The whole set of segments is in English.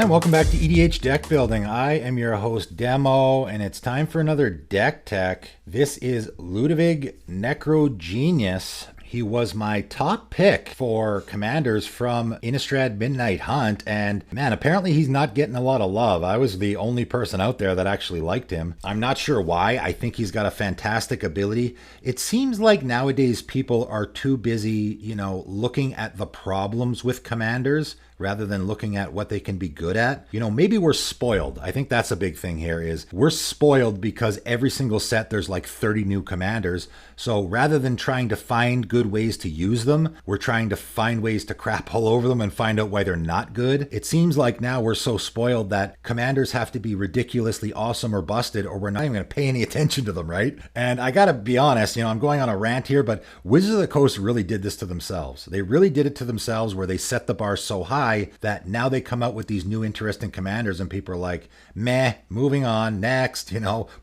And welcome back to EDH Deck Building. I am your host, Demo, and it's time for another deck tech. This is Ludevic Necrogenius. He was my top pick for commanders from Innistrad Midnight Hunt, and man, apparently he's not getting a lot of love. I was the only person out there that actually liked him. I'm not sure why. I think he's got a fantastic ability. It seems like nowadays people are too busy, looking at the problems with commanders rather than looking at what they can be good at. Maybe we're spoiled. I think that's a big thing here is we're spoiled because every single set there's like 30 new commanders. So rather than trying to find good ways to use them, we're trying to find ways to crap all over them and find out why they're not good. It seems like now we're so spoiled that commanders have to be ridiculously awesome or busted or we're not even going to pay any attention to them, right? And I gotta be honest, I'm going on a rant here, but Wizards of the Coast really did this to themselves. They really did it to themselves where they set the bar so high that now they come out with these new interesting commanders and people are like, meh, moving on, next,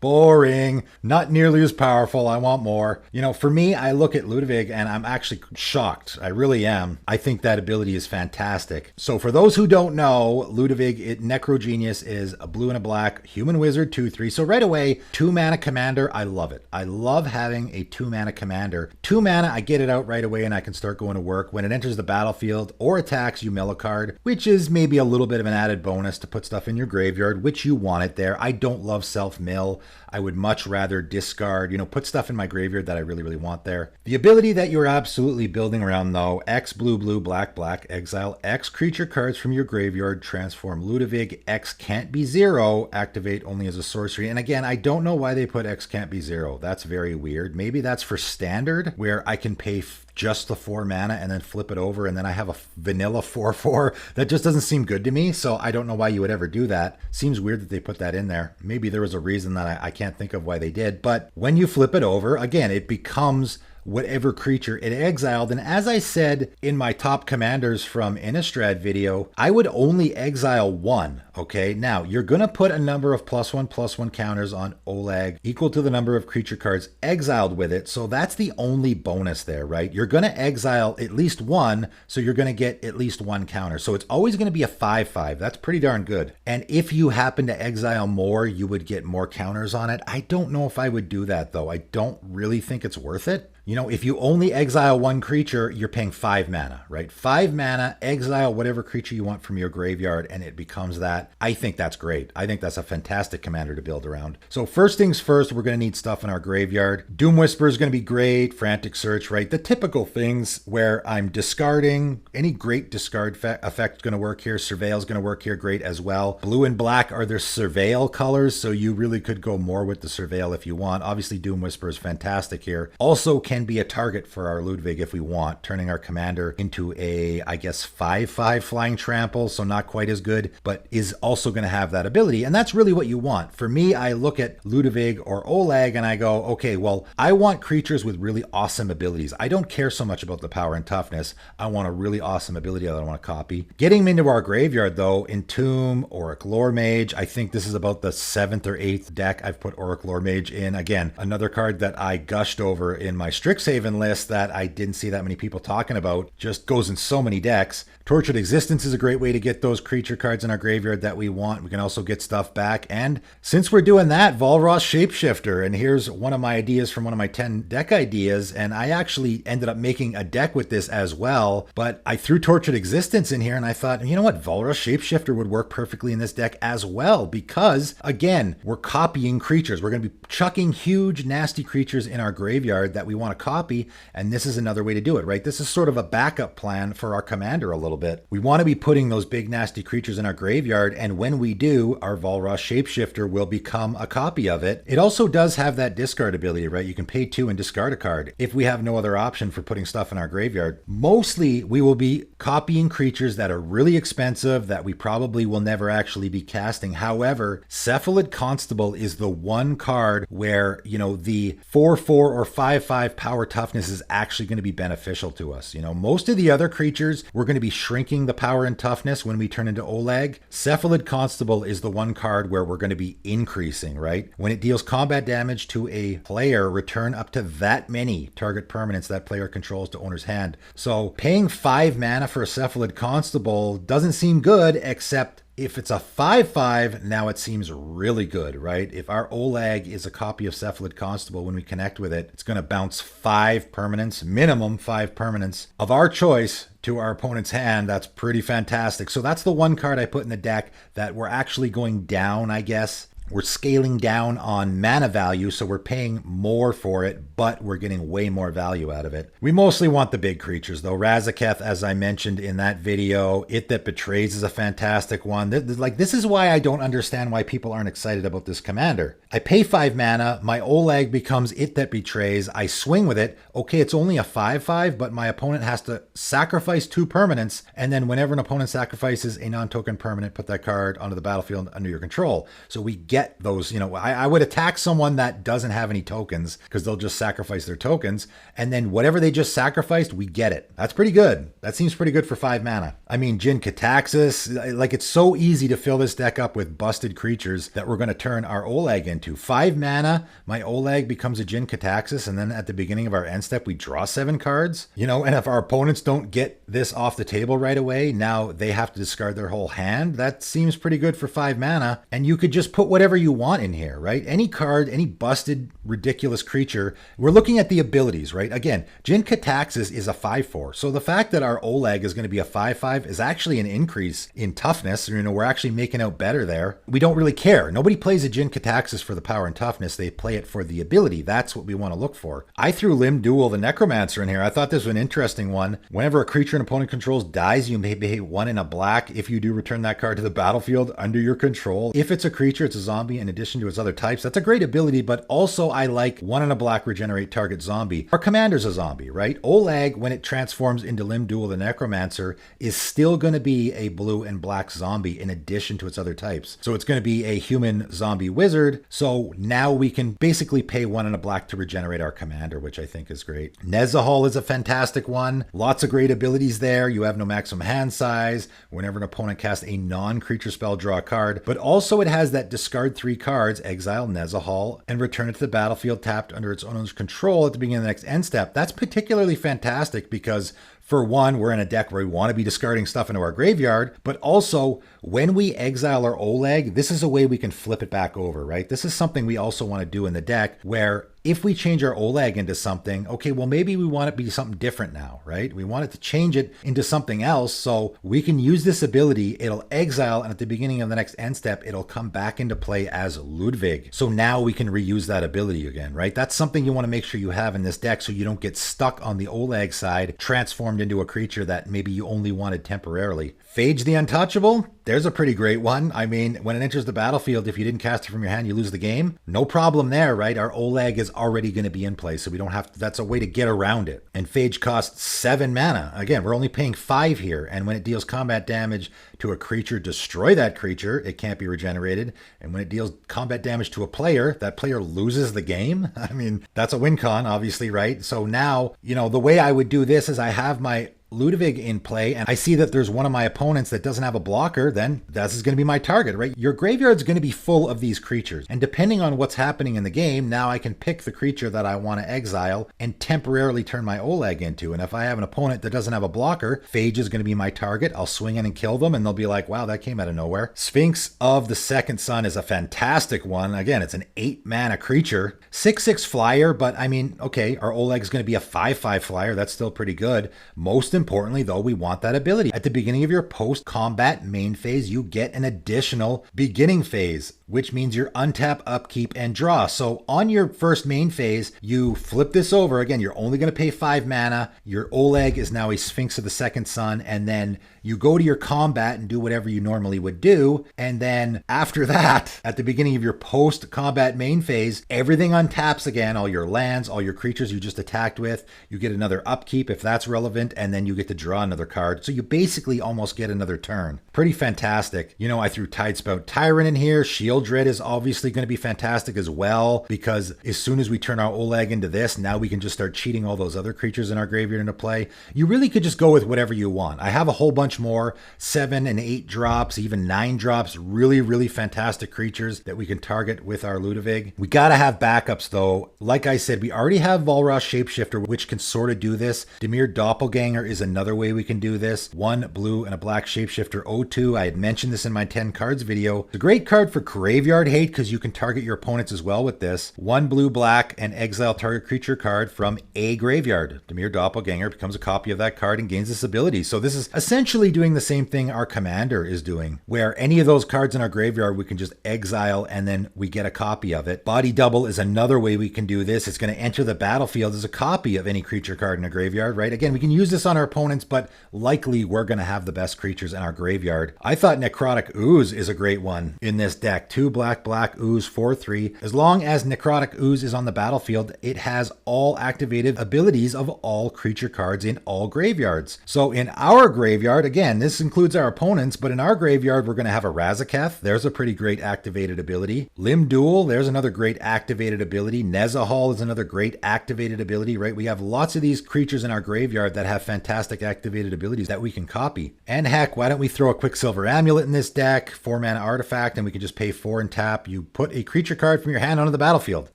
boring, not nearly as powerful, I want more. For me, I look at Ludevic and I'm actually shocked. I really am. I think that ability is fantastic. So for those who don't know, Ludevic Necrogenius is a blue and a black human wizard 2/3. So right away, 2-mana commander, I love it. I love having a 2-mana commander. 2 mana, I get it out right away and I can start going to work. When it enters the battlefield or attacks, you mill a card, which is maybe a little bit of an added bonus to put stuff in your graveyard, which you want it there. I don't love self-mill. I would much rather discard, put stuff in my graveyard that I really, really want there. The ability that you're absolutely building around though, X blue, blue, black, black, exile X creature cards from your graveyard, transform Ludevic, X can't be 0, activate only as a sorcery. And again, I don't know why they put X can't be 0. That's very weird. Maybe that's for standard where I can pay just the 4 mana and then flip it over and then I have a vanilla 4/4. That just doesn't seem good to me, so I don't know why you would ever do that. Seems weird that they put that in there. Maybe there was a reason that I can't think of why they did, but when you flip it over, again, it becomes whatever creature it exiled. And as I said in my top commanders from Innistrad video, I would only exile 1, okay? Now, you're going to put a number of +1/+1 counters on Olag equal to the number of creature cards exiled with it, so that's the only bonus there, right? You're going to exile at least 1, so you're going to get at least 1 counter. So it's always going to be a 5/5. That's pretty darn good. And if you happen to exile more, you would get more counters on it. I don't know if I would do that, though. I don't really think it's worth it. If you only exile 1 creature, you're paying 5 mana, right? 5 mana, exile whatever creature you want from your graveyard, and it becomes that. I think that's great. I think that's a fantastic commander to build around. So first things first, we're going to need stuff in our graveyard. Doom Whisper is going to be great. Frantic Search, right? The typical things where I'm discarding. Any great discard effect going to work here. Surveil is going to work here great as well. Blue and black are their Surveil colors, so you really could go more with the Surveil if you want. Obviously, Doom Whisper is fantastic here. Also can be a target for our Ludevic if we want, turning our commander into a, I guess, 5/5 flying trample, so not quite as good, but is also going to have that ability, and that's really what you want. For me, I look at Ludevic or Olag and I go, okay, well, I want creatures with really awesome abilities. I don't care so much about the power and toughness. I want a really awesome ability that I want to copy. Getting them into our graveyard, though, Entomb, Auric Lore Mage, I think this is about the 7th or 8th deck I've put Auric Lore Mage in. Again, another card that I gushed over in my Strixhaven list that I didn't see that many people talking about, just goes in so many decks. Tortured Existence is a great way to get those creature cards in our graveyard that we want. We can also get stuff back. And since we're doing that, Valross Shapeshifter. And here's one of my ideas from one of my 10 deck ideas. And I actually ended up making a deck with this as well. But I threw Tortured Existence in here and I thought, you know what? Valross Shapeshifter would work perfectly in this deck as well. Because, again, we're copying creatures. We're going to be chucking huge, nasty creatures in our graveyard that we want to copy. And this is another way to do it, right? This is sort of a backup plan for our commander a little bit. We want to be putting those big nasty creatures in our graveyard, and when we do, our Valross Shapeshifter will become a copy of it. It also does have that discard ability, right? You can pay 2 and discard a card if we have no other option for putting stuff in our graveyard. Mostly, we will be copying creatures that are really expensive that we probably will never actually be casting. However, Cephalid Constable is the one card where, the 4/4 or 5/5 power toughness is actually going to be beneficial to us. Most of the other creatures, we're going to be shrinking the power and toughness when we turn into Olag. Cephalid Constable is the one card where we're going to be increasing, right? When it deals combat damage to a player, return up to that many target permanents that player controls to owner's hand. So paying 5 mana for a Cephalid Constable doesn't seem good, except If it's a 5/5, now it seems really good, right? If our Olag is a copy of Cephalid Constable, when we connect with it, it's going to bounce 5 permanents, minimum 5 permanents of our choice to our opponent's hand. That's pretty fantastic. So that's the one card I put in the deck that we're actually going down, I guess. We're scaling down on mana value, so we're paying more for it, but we're getting way more value out of it. We mostly want the big creatures, though. Razaketh, as I mentioned in that video, It That Betrays is a fantastic one. This is why I don't understand why people aren't excited about this commander. I pay 5 mana, my Olag becomes It That Betrays, I swing with it. Okay, it's only a 5/5, but my opponent has to sacrifice 2 permanents, and then whenever an opponent sacrifices a non-token permanent, put that card onto the battlefield under your control. So we get those, I would attack someone that doesn't have any tokens because they'll just sacrifice their tokens, and then whatever they just sacrificed, we get it. That's pretty good. That seems pretty good for 5 mana. I mean, Jin Kataxis, it's so easy to fill this deck up with busted creatures that we're going to turn our Olag into. 5 mana, my Olag becomes a Jin Kataxis, and then at the beginning of our end step, we draw 7 cards. And if our opponents don't get this off the table right away, now they have to discard their whole hand. That seems pretty good for 5 mana, and you could just put whatever you want in here, right? Any card, any busted, ridiculous creature. We're looking at the abilities, right? Again, Jin Kataxis is a 5/4. So the fact that our Olag is going to be a 5/5 is actually an increase in toughness. We're actually making out better there. We don't really care. Nobody plays a Jin Kataxis for the power and toughness. They play it for the ability. That's what we want to look for. I threw Limb Duel, the Necromancer, in here. I thought this was an interesting one. Whenever a creature an opponent controls dies, you may pay 1 in a black. If you do, return that card to the battlefield under your control. If it's a creature, it's a zombie in addition to its other types. That's a great ability, but also I like 1 in a black regenerate target zombie. Our commander's a zombie, right? Olag, when it transforms into Limb Duel, the Necromancer, is still going to be a blue and black zombie in addition to its other types. So it's going to be a human zombie wizard. So now we can basically pay 1 in a black to regenerate our commander, which I think is great. Nezahal is a fantastic one. Lots of great abilities there. You have no maximum hand size. Whenever an opponent casts a non-creature spell, draw a card. But also it has that discard 3 cards, exile Nezahal, and return it to the battlefield tapped under its owner's control at the beginning of the next end step. That's particularly fantastic because, for one, we're in a deck where we want to be discarding stuff into our graveyard, but also when we exile our Olag, this is a way we can flip it back over, right? This is something we also want to do in the deck where if we change our Olag into something, okay, well, maybe we want it to be something different now, right? We want it to change it into something else so we can use this ability. It'll exile, and at the beginning of the next end step, it'll come back into play as Ludevic. So now we can reuse that ability again, right? That's something you want to make sure you have in this deck so you don't get stuck on the Olag side, transformed into a creature that maybe you only wanted temporarily. Phage the Untouchable, there's a pretty great one. I mean, when it enters the battlefield, if you didn't cast it from your hand, you lose the game. No problem there, right? Our Olag is already going to be in play, so we don't have to, that's a way to get around it. And Phage costs 7 mana. Again, we're only paying 5 here, and when it deals combat damage to a creature, destroy that creature. It can't be regenerated. And when it deals combat damage to a player, that player loses the game. I mean, that's a win con, obviously, right? So now, the way I would do this is I have my Ludevic in play, and I see that there's one of my opponents that doesn't have a blocker, then this is going to be my target, right? Your graveyard's going to be full of these creatures, and depending on what's happening in the game, now I can pick the creature that I want to exile and temporarily turn my Olag into. And if I have an opponent that doesn't have a blocker, Phage is going to be my target. I'll swing in and kill them, and they'll be like, wow, that came out of nowhere. Sphinx of the Second Sun is a fantastic one. Again, it's an 8 mana creature, 6/6 flyer, but I mean, okay, our Olag is going to be a 5/5 flyer. That's still pretty good. Most importantly, though, we want that ability. At the beginning of your post-combat main phase, you get an additional beginning phase, which means your untap, upkeep, and draw. So on your first main phase, you flip this over. Again, you're only going to pay 5 mana. Your Olag is now a Sphinx of the Second Sun, and then you go to your combat and do whatever you normally would do. And then after that, at the beginning of your post-combat main phase, everything untaps again, all your lands, all your creatures you just attacked with. You get another upkeep if that's relevant, and then you get to draw another card. So you basically almost get another turn. Pretty fantastic. I threw Tidespout Tyrant in here. Shield Dread is obviously going to be fantastic as well, because as soon as we turn our Olag into this, now we can just start cheating all those other creatures in our graveyard into play. You really could just go with whatever you want. I have a whole bunch more, 7 and 8 drops, even 9 drops, really, really fantastic creatures that we can target with our Ludevic. We got to have backups though. Like I said, we already have Volroth Shapeshifter, which can sort of do this. Dimir Doppelganger is another way we can do this. 1 blue and a black shapeshifter O2. I had mentioned this in my 10 cards video. It's a great card for graveyard hate because you can target your opponents as well with this. 1 blue, black, and exile target creature card from a graveyard. Dimir Doppelganger becomes a copy of that card and gains this ability. So this is essentially doing the same thing our commander is doing, where any of those cards in our graveyard we can just exile and then we get a copy of it. Body double is another way we can do this. It's going to enter the battlefield as a copy of any creature card in a graveyard, right? Again, we can use this on our opponents, but likely we're going to have the best creatures in our graveyard. I thought Necrotic Ooze is a great one in this deck. 2 black, black, Ooze, 4/3. As long as Necrotic Ooze is on the battlefield, it has all activated abilities of all creature cards in all graveyards. So in our graveyard, again, this includes our opponents, but in our graveyard, we're going to have a Razaketh. There's a pretty great activated ability. Limb Duel, there's another great activated ability. Nezahal is another great activated ability, right? We have lots of these creatures in our graveyard that have fantastic activated abilities that we can copy. And heck, why don't we throw a Quicksilver Amulet in this deck, 4-mana artifact, and we can just pay 4 and tap. You put a creature card from your hand onto the battlefield.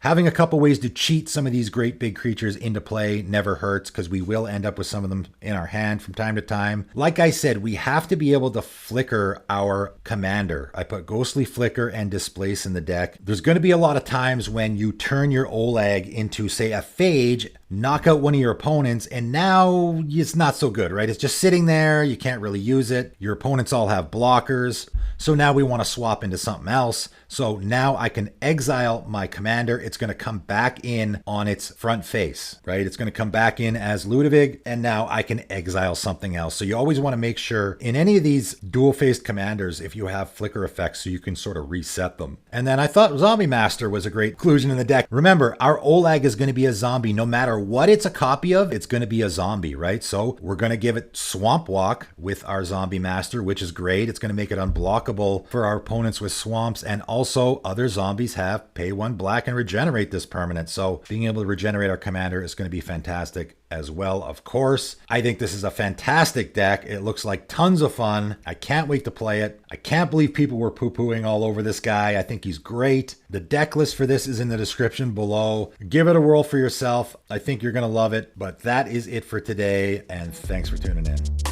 Having a couple ways to cheat some of these great big creatures into play never hurts because we will end up with some of them in our hand from time to time. Like I said, we have to be able to flicker our commander. I put Ghostly Flicker and Displace in the deck. There's going to be a lot of times when you turn your Olag into, say, a Phage, knock out one of your opponents, and now it's not so good, right? It's just sitting there. You can't really use it. Your opponents all have blockers. So now we want to swap into something else. So now I can exile my commander. It's going to come back in on its front face, right? It's going to come back in as Ludevic, and now I can exile something else. So you always want to make sure in any of these dual-faced commanders, if you have flicker effects, so you can sort of reset them. And then I thought Zombie Master was a great inclusion in the deck. Remember, our Olag is going to be a zombie. No matter what it's a copy of, it's going to be a zombie, right? So we're going to give it Swamp Walk with our Zombie Master, which is great. It's going to make it unblockable for our opponents with swamps, and also other zombies have pay 1 black and regenerate this permanent. So being able to regenerate our commander is going to be fantastic as well, of course. I think this is a fantastic deck. It looks like tons of fun. I can't wait to play it. I can't believe people were poo-pooing all over this guy. I think he's great. The deck list for this is in the description below. Give it a whirl for yourself. I think you're going to love it. But that is it for today, and thanks for tuning in.